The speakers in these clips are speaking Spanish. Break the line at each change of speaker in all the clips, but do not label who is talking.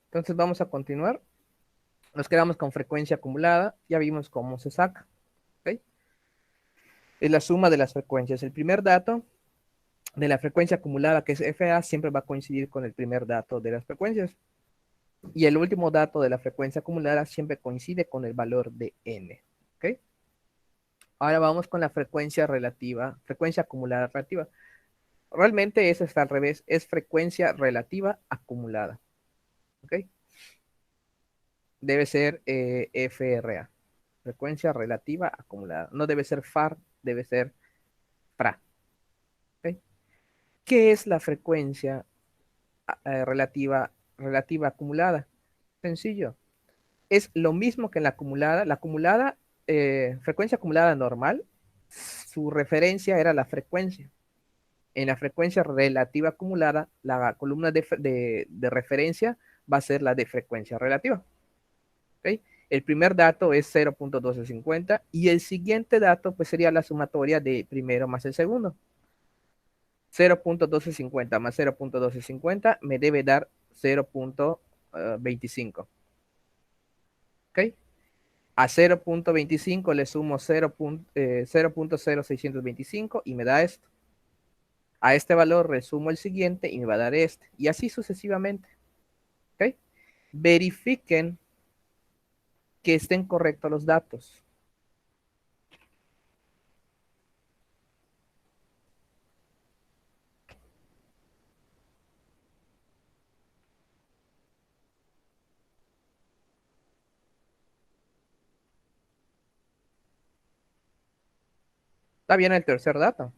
Entonces vamos a continuar. Nos quedamos con frecuencia acumulada. Ya vimos cómo se saca. ¿Ok? Es la suma de las frecuencias. El primer dato de la frecuencia acumulada, que es FA, siempre va a coincidir con el primer dato de las frecuencias. Y el último dato de la frecuencia acumulada siempre coincide con el valor de n. ¿Ok? Ahora vamos con la frecuencia relativa, frecuencia acumulada relativa. Realmente eso está al revés, es frecuencia relativa acumulada. ¿Ok? Debe ser FRA, frecuencia relativa acumulada. No debe ser FAR, debe ser FRA. ¿Ok? ¿Qué es la frecuencia relativa acumulada? Sencillo. Es lo mismo que en la acumulada. La acumulada, frecuencia acumulada normal, su referencia era la frecuencia. En la frecuencia relativa acumulada, la columna de referencia va a ser la de frecuencia relativa. ¿Okay? El primer dato es 0.1250 y el siguiente dato pues sería la sumatoria de primero más el segundo. 0.1250 más 0.1250 me debe dar 0.25. ¿Ok? A 0.25 le sumo 0.0625 y me da esto. A este valor resumo el siguiente y me va a dar este. Y así sucesivamente. ¿Ok? Verifiquen que estén correctos los datos. ¿Está bien el tercer dato?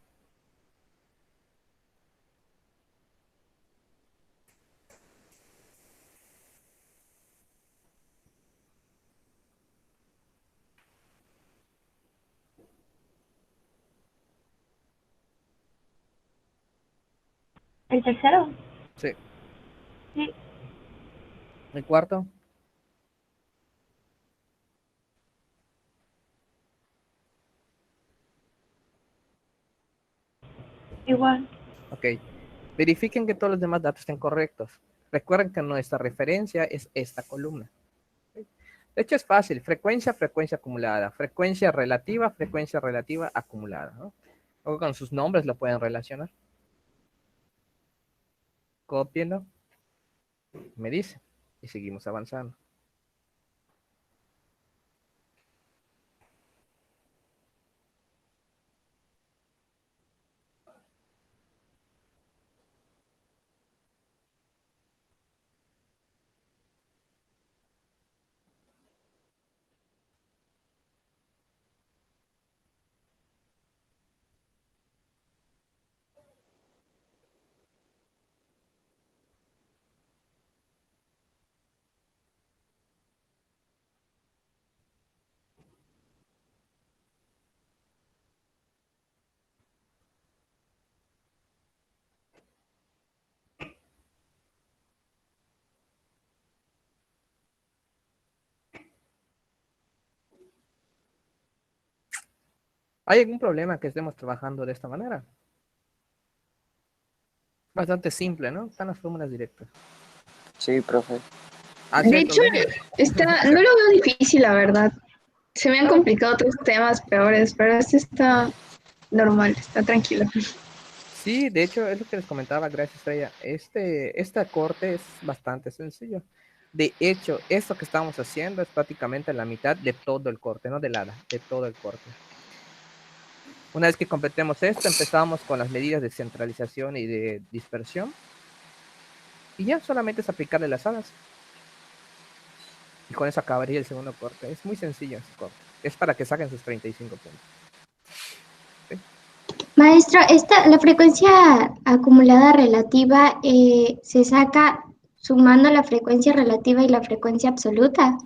¿El tercero?
Sí.
Sí.
¿El cuarto?
Igual.
Ok. Verifiquen que todos los demás datos estén correctos. Recuerden que nuestra referencia es esta columna. De hecho, es fácil. Frecuencia, frecuencia acumulada. Frecuencia relativa acumulada. ¿No? Luego con sus nombres lo pueden relacionar. Cópienlo. Me dice. Y seguimos avanzando. ¿Hay algún problema que estemos trabajando de esta manera? Bastante simple, ¿no? Están las fórmulas directas.
Sí, profe.
Ah, sí,
De
hay
hecho,
problema.
no lo veo difícil, la verdad. Se me han complicado otros temas peores, pero este está normal, está tranquilo.
Sí, de hecho, es lo que les comentaba, gracias a ella. Esta corte es bastante sencillo. De hecho, esto que estamos haciendo es prácticamente la mitad de todo el corte, no de nada, de todo el corte. Una vez que completemos esto, empezamos con las medidas de centralización y de dispersión. Y ya solamente es aplicarle las alas. Y con eso acabaría el segundo corte. Es muy sencillo ese corte. Es para que saquen sus 35 puntos. ¿Sí?
Maestro, la frecuencia acumulada relativa se saca sumando la frecuencia relativa y la frecuencia absoluta.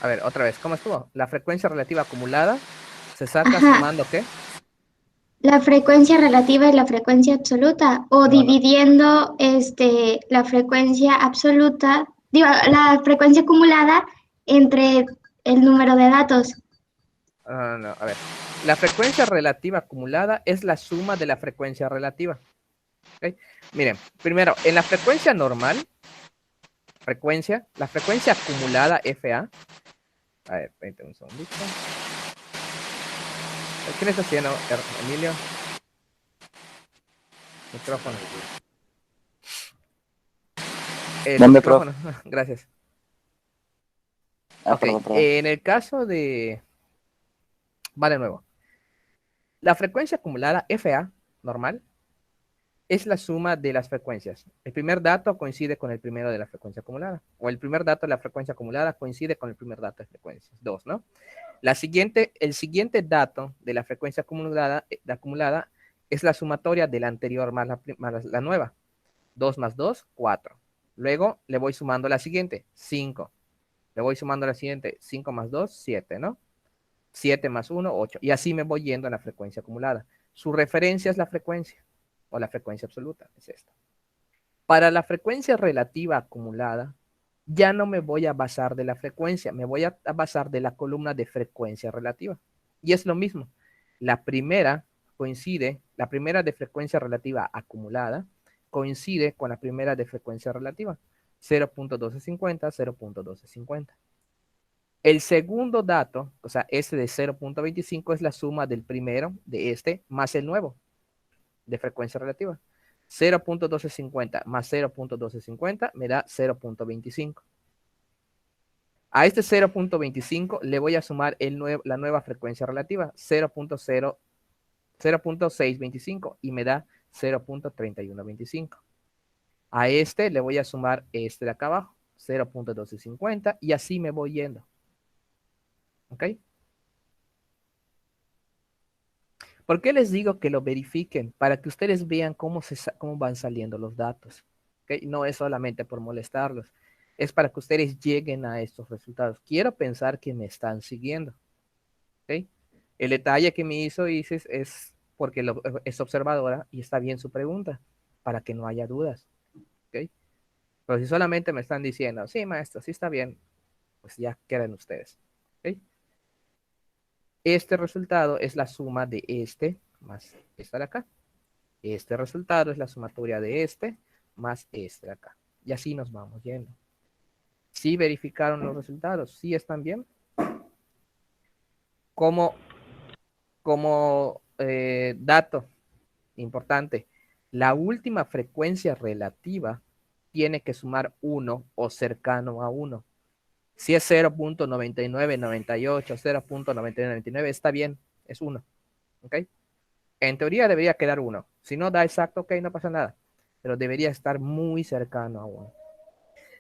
A ver, otra vez, ¿cómo estuvo? La frecuencia relativa acumulada se saca
Ajá,
sumando ¿qué?
la frecuencia relativa y la frecuencia absoluta, o
No, no.
dividiendo la frecuencia absoluta, digo, la frecuencia acumulada entre el número de datos.
No, a ver. La frecuencia relativa acumulada es la suma de la frecuencia relativa. ¿Okay? Miren, primero, en la frecuencia normal, frecuencia, la frecuencia acumulada FA. A ver, espérate un segundito. ¿Qué le está haciendo, Emilio? Micrófono. El
¿Dónde,
micrófono. Gracias.
Ah,
Ok,
perdón.
en el caso de... Va de nuevo. La frecuencia acumulada FA, normal, es la suma de las frecuencias. El primer dato coincide con el primero de la frecuencia acumulada. O el primer dato de la frecuencia acumulada coincide con el primer dato de frecuencias. 2, ¿no? El siguiente dato de la frecuencia acumulada es la sumatoria de la anterior más la nueva. 2 más 2, 4. Luego le voy sumando la siguiente, 5. Le voy sumando la siguiente, 5 más 2, 7, ¿no? 7 más 1, 8. Y así me voy yendo a la frecuencia acumulada. Su referencia es la frecuencia, o la frecuencia absoluta, es esta. Para la frecuencia relativa acumulada, ya no me voy a basar de la frecuencia, me voy a basar de la columna de frecuencia relativa. Y es lo mismo. La primera de frecuencia relativa acumulada, coincide con la primera de frecuencia relativa. 0.1250, 0.1250. El segundo dato, o sea, este de 0.25 es la suma del primero de este más el nuevo de frecuencia relativa. 0.1250 más 0.1250 me da 0.25. A este 0.25 le voy a sumar la nueva frecuencia relativa, 0.625 y me da 0.3125. A este le voy a sumar este de acá abajo, 0.1250 y así me voy yendo. ¿Ok? ¿Por qué les digo que lo verifiquen? Para que ustedes vean cómo van saliendo los datos. ¿Okay? No es solamente por molestarlos. Es para que ustedes lleguen a estos resultados. Quiero pensar que me están siguiendo. ¿Okay? El detalle que me hizo Isis es porque es observadora y está bien su pregunta, para que no haya dudas. ¿Okay? Pero si solamente me están diciendo, sí, maestro, sí está bien, pues ya quedan ustedes. ¿Okay? Este resultado es la suma de este más esta de acá. Este resultado es la sumatoria de este más este de acá. Y así nos vamos yendo. ¿Sí verificaron los resultados? ¿Sí están bien? Como dato importante, la última frecuencia relativa tiene que sumar 1 o cercano a 1. Si es 0.9998, 0.9999, está bien, es 1. ¿Ok? En teoría debería quedar 1. Si no da exacto, ok, no pasa nada. Pero debería estar muy cercano a 1.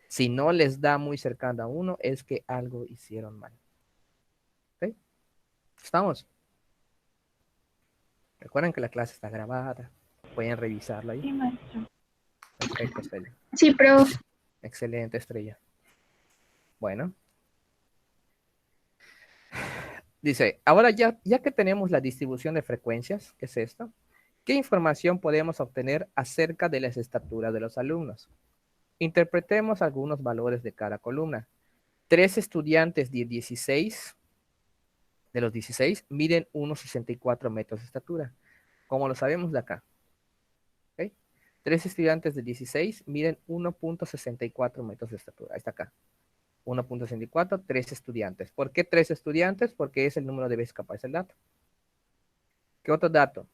Si no les da muy cercano a 1, es que algo hicieron mal. ¿Ok? ¿Estamos? Recuerden que la clase está grabada. Pueden revisarla ahí.
Sí, maestro.
Perfecto, Estrella.
Sí, profe.
Excelente, Estrella. Bueno. Dice, ahora ya que tenemos la distribución de frecuencias, ¿qué es esto? ¿Qué información podemos obtener acerca de las estaturas de los alumnos? Interpretemos algunos valores de cada columna. 3 estudiantes de los 16 miden 1,64 metros de estatura. Como lo sabemos de acá. ¿Okay? 3 estudiantes de 16 miden 1,64 metros de estatura. Ahí está acá. 1,64, 3 estudiantes. ¿Por qué 3 estudiantes? Porque es el número de veces que aparece el dato. ¿Qué otro dato?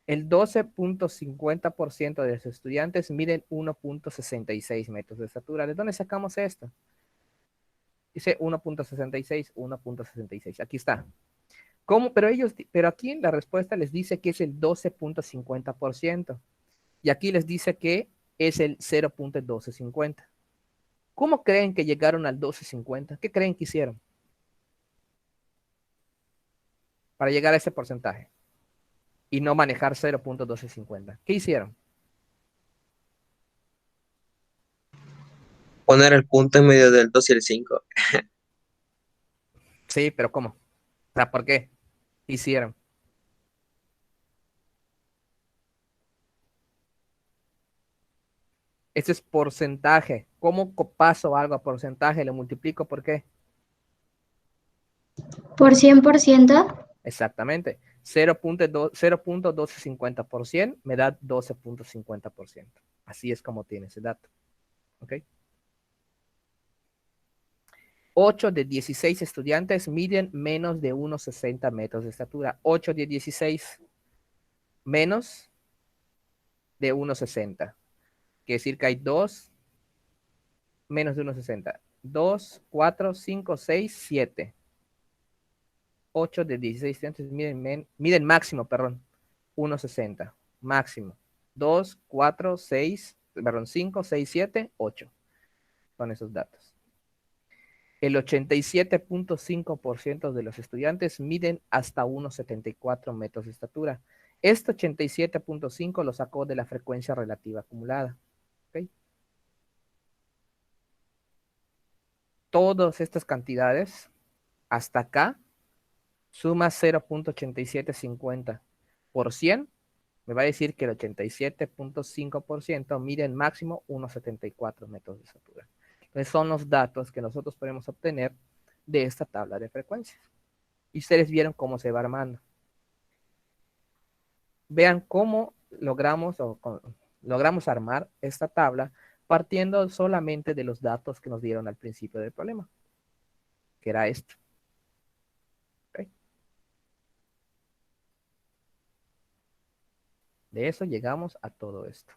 El 12.50% de los estudiantes miden 1,66 metros de estatura. ¿De dónde sacamos esto? Dice 1,66, 1,66. Aquí está. ¿Cómo? Pero aquí en la respuesta les dice que es el 12.50%. Y aquí les dice que es el 0.1250. ¿Cómo creen que llegaron al 12.50? ¿Qué creen que hicieron para llegar a ese porcentaje? Y no manejar 0.1250. ¿Qué hicieron?
Poner el punto en medio del 2 y el 5.
Sí, pero ¿cómo? O sea, ¿por qué? ¿Qué hicieron? Este es porcentaje. ¿Cómo paso algo a porcentaje? Lo multiplico, ¿por qué?
¿Por 100%?
Exactamente. 0.1250% me da 12.50%. Así es como tiene ese dato. ¿Ok? 8 de 16 estudiantes miden menos de 1,60 metros de estatura. 8 de 16 menos de 1,60. Quiere decir que hay 2 menos de 1,60. 2, 4, 5, 6, 7. 8 de 16 estudiantes miden máximo, perdón, 1,60. Máximo. 2, 4, 6, perdón, 5, 6, 7, 8. Son esos datos. El 87.5% de los estudiantes miden hasta 1,74 metros de estatura. Este 87.5 lo sacó de la frecuencia relativa acumulada. ¿Okay? Todas estas cantidades, hasta acá, suma 0.8750 por 100, me va a decir que el 87.5% mide en máximo 1,74 metros de estatura. Entonces son los datos que nosotros podemos obtener de esta tabla de frecuencias. Y ustedes vieron cómo se va armando. Vean cómo logramos armar esta tabla partiendo solamente de los datos que nos dieron al principio del problema, que era esto. ¿Okay? De eso llegamos a todo esto.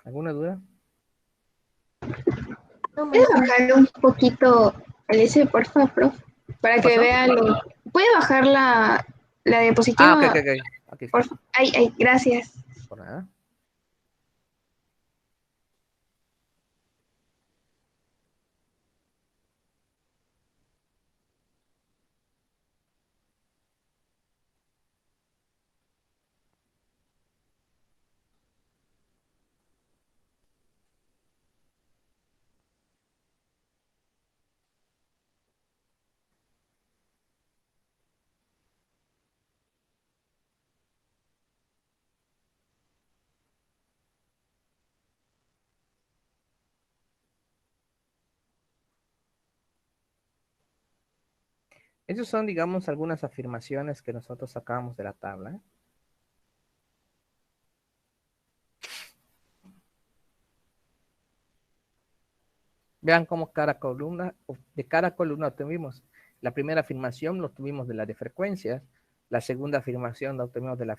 ¿Alguna duda?
¿Puede bajar un poquito el ese, porfa, prof? Para que
¿Pasó?
vea lo... ¿Puede bajar la diapositiva?
Ah, ok. Aquí está.
Porfa. Ay, gracias.
Por nada. Esas son, digamos, algunas afirmaciones que nosotros sacamos de la tabla. ¿Eh? Vean cómo de cada columna obtuvimos. La primera afirmación lo obtuvimos de la de frecuencias. La segunda afirmación lo obtuvimos de la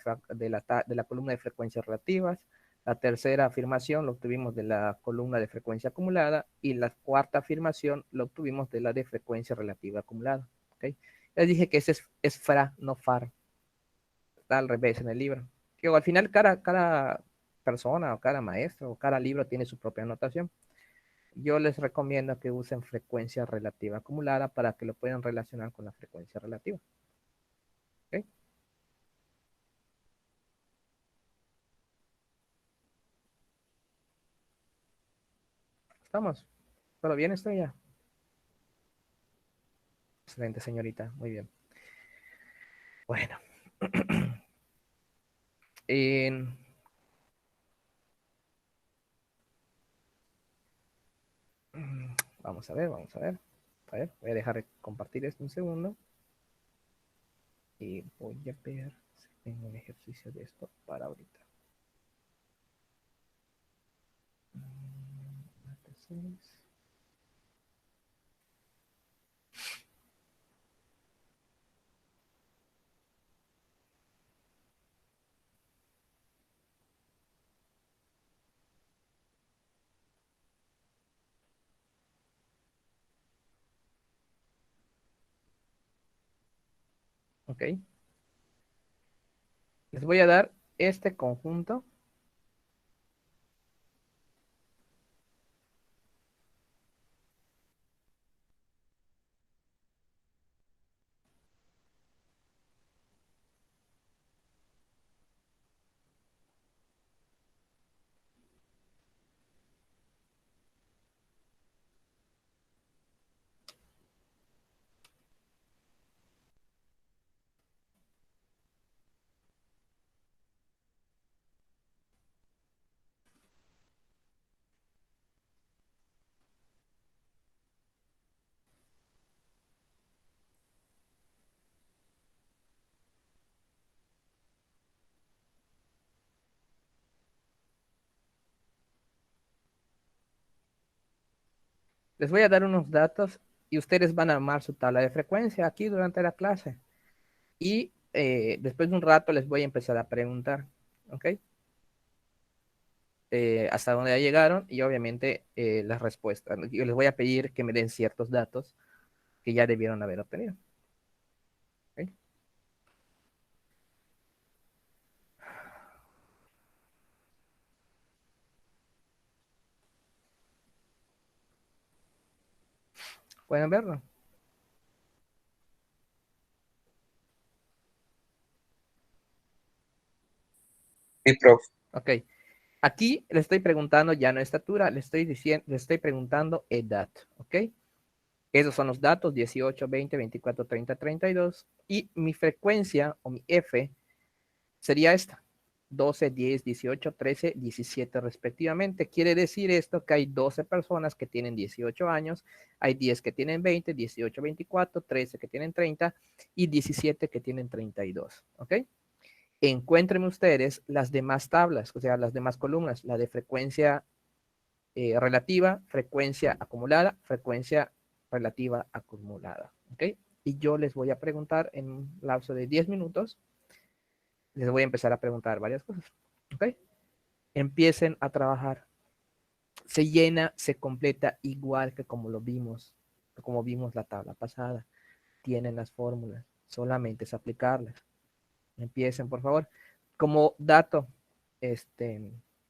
columna de frecuencias relativas. La tercera afirmación lo obtuvimos de la columna de frecuencia acumulada. Y la cuarta afirmación lo obtuvimos de la de frecuencia relativa acumulada. ¿Okay? Les dije que ese es fra, no far. Está al revés en el libro. Que al final cada persona o cada maestro o cada libro tiene su propia anotación. Yo les recomiendo que usen frecuencia relativa acumulada para que lo puedan relacionar con la frecuencia relativa. ¿Okay? ¿Estamos? ¿Todo bien esto ya? Excelente, señorita. Muy bien. Bueno. Vamos a ver. A ver, voy a dejar de compartir esto un segundo. Y voy a ver si tengo un ejercicio de esto para ahorita. Ok. Les voy a dar este conjunto. Les voy a dar unos datos y ustedes van a armar su tabla de frecuencia aquí durante la clase. Y después de un rato les voy a empezar a preguntar, ¿ok? Hasta dónde ya llegaron y obviamente las respuestas. Yo les voy a pedir que me den ciertos datos que ya debieron haber obtenido. ¿Ok? ¿Pueden verlo?
Sí, profe.
Ok. Aquí le estoy preguntando ya no estatura, le estoy diciendo, le estoy preguntando edad, ¿ok? Esos son los datos, 18, 20, 24, 30, 32. Y mi frecuencia o mi F sería esta, 12, 10, 18, 13, 17 respectivamente. Quiere decir esto que hay 12 personas que tienen 18 años, hay 10 que tienen 20, 18, 24, 13 que tienen 30 y 17 que tienen 32, ¿ok? Encuéntrenme ustedes las demás tablas, o sea, las demás columnas, la de frecuencia relativa, frecuencia acumulada, frecuencia relativa acumulada, ¿ok? Y yo les voy a preguntar en un lapso de 10 minutos, les voy a empezar a preguntar varias cosas, ¿ok? Empiecen a trabajar. Se llena, se completa igual que como vimos la tabla pasada. Tienen las fórmulas, solamente es aplicarlas. Empiecen, por favor. Como dato,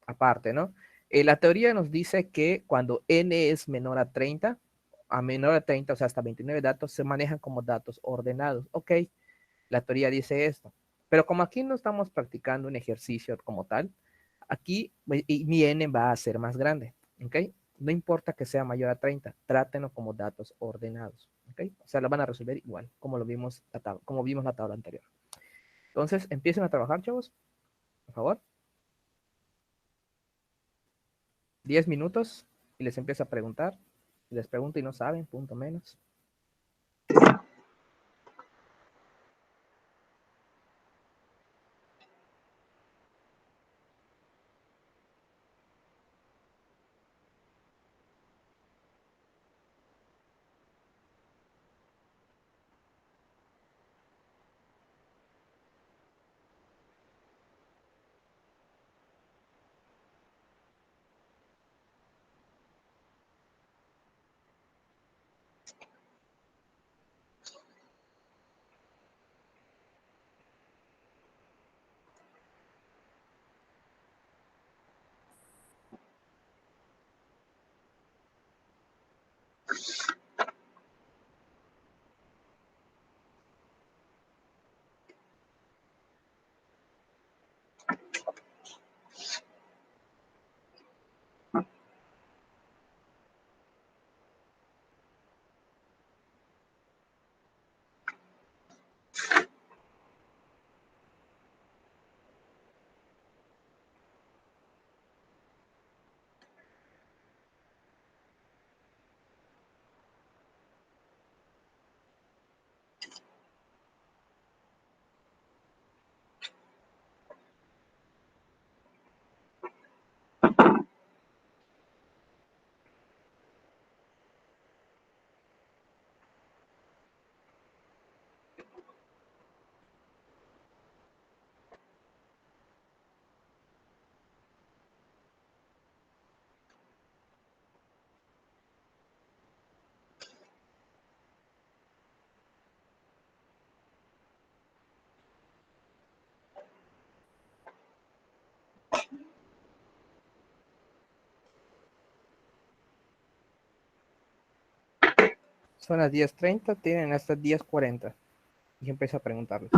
aparte, ¿no? La teoría nos dice que cuando n es menor a menor a 30, o sea, hasta 29 datos, se manejan como datos ordenados. Ok, la teoría dice esto. Pero como aquí no estamos practicando un ejercicio como tal, aquí mi n va a ser más grande. Ok, no importa que sea mayor a 30, trátenlo como datos ordenados. Ok, o sea, lo van a resolver igual, como lo vimos como vimos la tabla anterior. Entonces, empiecen a trabajar, chavos, por favor. 10 minutos y les empiezo a preguntar. Si les pregunto y no saben, punto menos. Son las 10:30, tienen hasta 10:40. Y empiezo a preguntarles.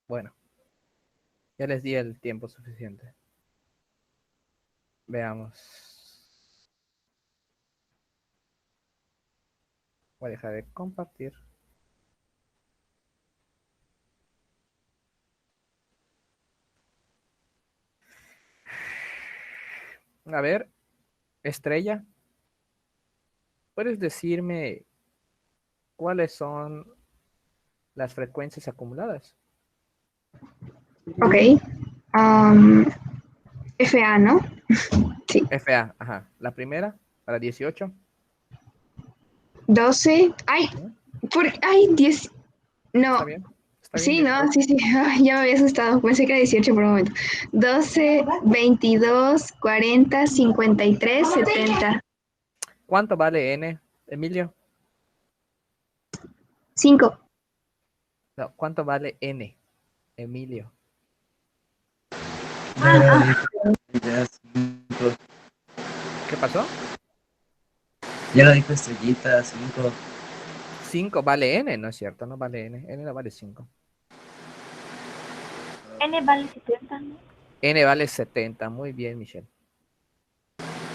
Bueno, ya les di el tiempo suficiente. Veamos. Voy a dejar de compartir. A ver, Estrella, ¿puedes decirme cuáles son las frecuencias acumuladas?
Ok. FA, ¿no? Sí.
FA, ajá. La primera, para 18.
12. Ay,
¿No?
ay, 10.
¿Está
No.
bien? ¿Está bien
Sí, no,
18?
sí, sí. Ay, ya me había asustado. Pensé que era 18 por un momento. 12, 22, 40, 53, 70.
¿Cuánto vale N, Emilio?
5.
No, ¿cuánto vale N, Emilio?
Ya, cinco.
¿Qué pasó?
Ya lo dijo Estrellita, 5.
5 vale N, ¿no es cierto? No vale N. N no vale 5.
N vale 70, ¿no?
N vale 70. Muy bien, Michelle.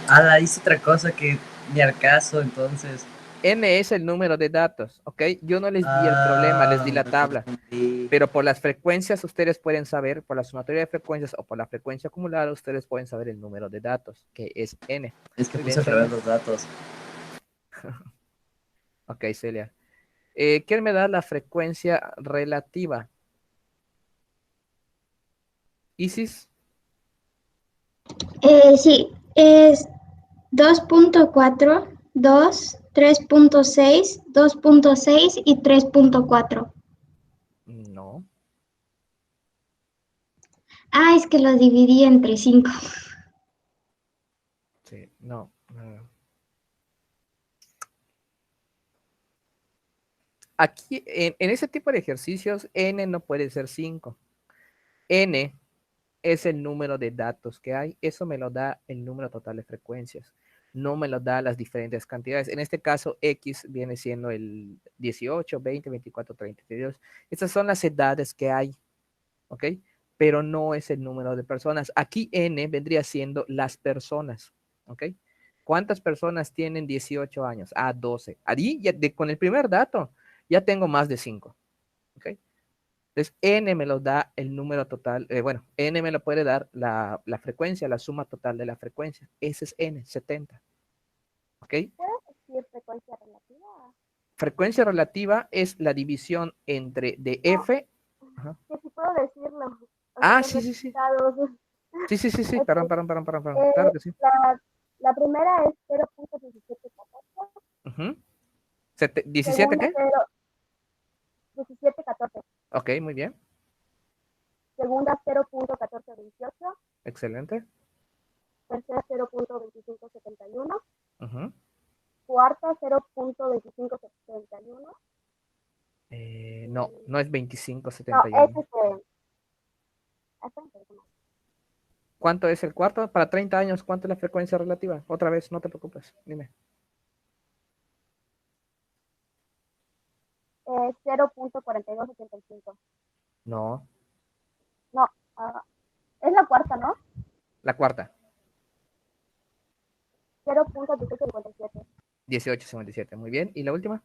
Ah, hice otra cosa que ni al caso, entonces.
N es el número de datos, ¿ok? Yo no les di el problema, les di la
Me
tabla.
confundí.
Pero por las frecuencias ustedes pueden saber, por la sumatoria de frecuencias o por la frecuencia acumulada, ustedes pueden saber el número de datos, que es N.
Es que
Muy
puse
bien,
al revés
Celia.
los datos.
Ok, Celia. ¿Quién me da la frecuencia relativa? Isis,
Sí, es 2.4, 2, 3.6, 2.6 y 3.4.
no.
Ah, es que lo dividí entre 5.
Sí, no. Aquí, en ese tipo de ejercicios, N no puede ser 5. N es el número de datos que hay. Eso me lo da el número total de frecuencias. No me lo da las diferentes cantidades. En este caso, X viene siendo el 18, 20, 24, 32. Estas son las edades que hay, ¿ok? Pero no es el número de personas. Aquí N vendría siendo las personas, ¿ok? ¿Cuántas personas tienen 18 años? Ah, 12. Ahí, con el primer dato, ya tengo más de 5, ¿ok? Entonces, N me lo da el número total, bueno, N me lo puede dar la frecuencia, la suma total de la frecuencia. Ese es N, 70. ¿Ok?
¿Puedes decir frecuencia relativa?
Frecuencia relativa es la división entre de F. Ajá.
Que si puedo decirlo. O sea,
Ah,
los
sí, sí, sí.
resultados.
Sí. Perdón. Claro
Eh,
que sí.
la primera es 0.1714.
Ujú. ¿17
Segunda,
qué?
1714.
Ok, muy bien.
Segunda, 0.1428.
Excelente.
Tercera, 0.2571.
Ujú.
Cuarta, 0.2571.
No, no es
No,
2571. ¿Cuánto es el cuarto? Para 30 años, ¿cuánto es la frecuencia relativa? Otra vez, no te preocupes. Dime.
0.4285.
No,
No, es la cuarta, ¿no?
la cuarta.
0.1857.
1857. Muy bien. ¿Y la última?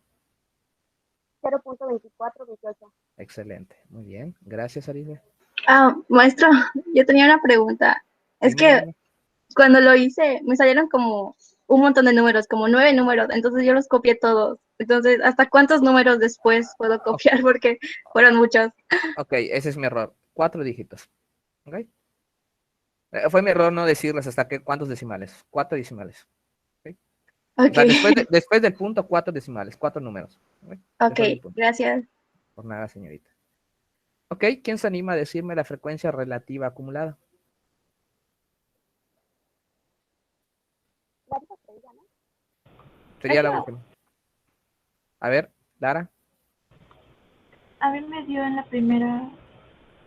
0.2428.
Excelente. Muy bien. Gracias, Arisbe.
Maestro, yo tenía una pregunta. Es que
Dime.
cuando lo hice, me salieron como un montón de números, como 9 números, entonces yo los copié todos. Entonces, ¿hasta cuántos números después puedo copiar? Porque fueron muchos.
Ok, ese es mi error. 4 dígitos. Ok. Fue mi error no decirles hasta qué cuántos decimales. 4 decimales. ¿Ok? O
Ok,
sea, después del punto, 4 decimales, 4 números. ¿Ok?
ok,
Después del punto.
gracias.
Por nada, señorita. Ok, ¿quién se anima a decirme la frecuencia relativa acumulada?
La dijo Estrella, ¿no?
Sería la última. A ver, Lara.
A mí me dio en la primera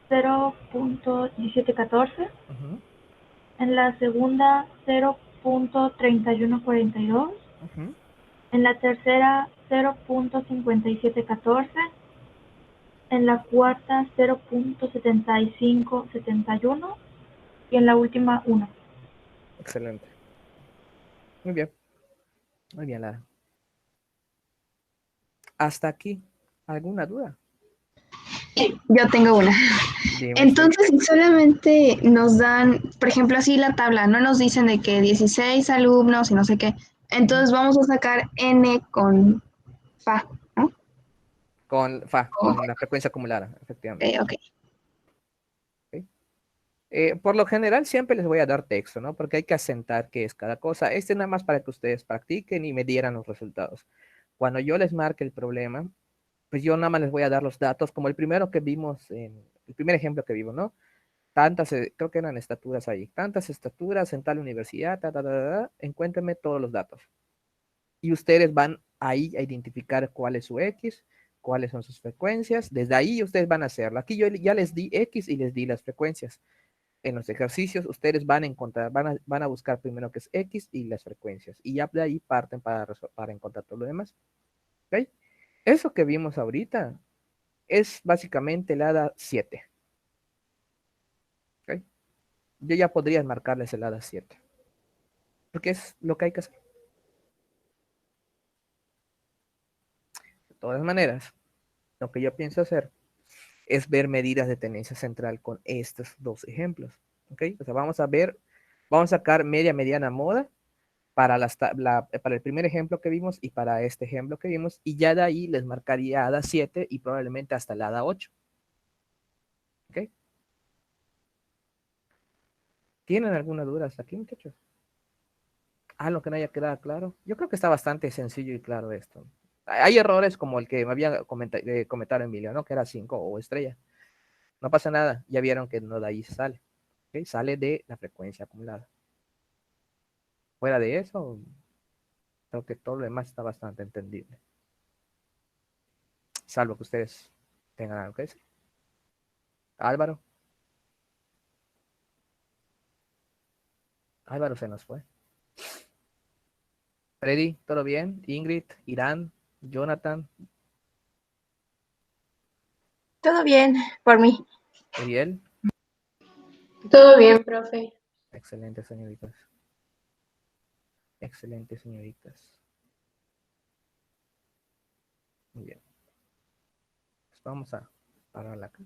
0.1714,
Ujú,
en la segunda 0.3142,
ujú.
en la tercera 0.5714, en la cuarta 0.7571 y en la última 1.
Excelente. Muy bien. Muy bien, Lara. Hasta aquí. ¿Alguna duda?
Yo tengo una.
Dime,
Entonces, si solamente nos dan, por ejemplo, así la tabla, no nos dicen de que 16 alumnos y no sé qué. Entonces vamos a sacar n con fa, ¿no?
con la frecuencia acumulada, efectivamente.
Ok.
¿Ok? Por lo general siempre les voy a dar texto, ¿no? Porque hay que asentar qué es cada cosa. Este nada más para que ustedes practiquen y me dieran los resultados. Cuando yo les marque el problema, pues yo nada más les voy a dar los datos, como el primero que vimos, el primer ejemplo que vimos, ¿no? Tantas, creo que eran estaturas ahí, tantas estaturas en tal universidad, encuéntrenme todos los datos. Y ustedes van ahí a identificar cuál es su X, cuáles son sus frecuencias. Desde ahí ustedes van a hacerlo. Aquí yo ya les di X y les di las frecuencias. En los ejercicios ustedes van a encontrar, van a buscar primero qué es X y las frecuencias. Y ya de ahí parten para encontrar todo lo demás. ¿Ok? Eso que vimos ahorita es básicamente el hada 7. ¿Ok? Yo ya podría marcarles el hada 7. Porque es lo que hay que hacer. De todas maneras, lo que yo pienso hacer es ver medidas de tendencia central con estos dos ejemplos. ¿Ok? O sea, vamos a sacar media, mediana, moda para, para el primer ejemplo que vimos y para este ejemplo que vimos, y ya de ahí les marcaría hada 7 y probablemente hasta la hada 8. ¿Ok? ¿Tienen alguna duda hasta aquí, muchachos? Lo que no haya quedado claro. Yo creo que está bastante sencillo y claro esto. Hay errores como el que me había comentado Emilio, ¿no? Que era 5 o estrella. No pasa nada, ya vieron que no de ahí sale. ¿Okay? Sale de la frecuencia acumulada. Fuera de eso, creo que todo lo demás está bastante entendible. Salvo que ustedes tengan algo que decir. Álvaro. Álvaro se nos fue. Freddy, ¿todo bien? Ingrid, Irán, Jonathan,
Todo bien por mí.
Uriel.
Todo bien, profe.
Excelentes, señoritas. Excelentes, señoritas. Muy bien. Pues vamos a parar acá.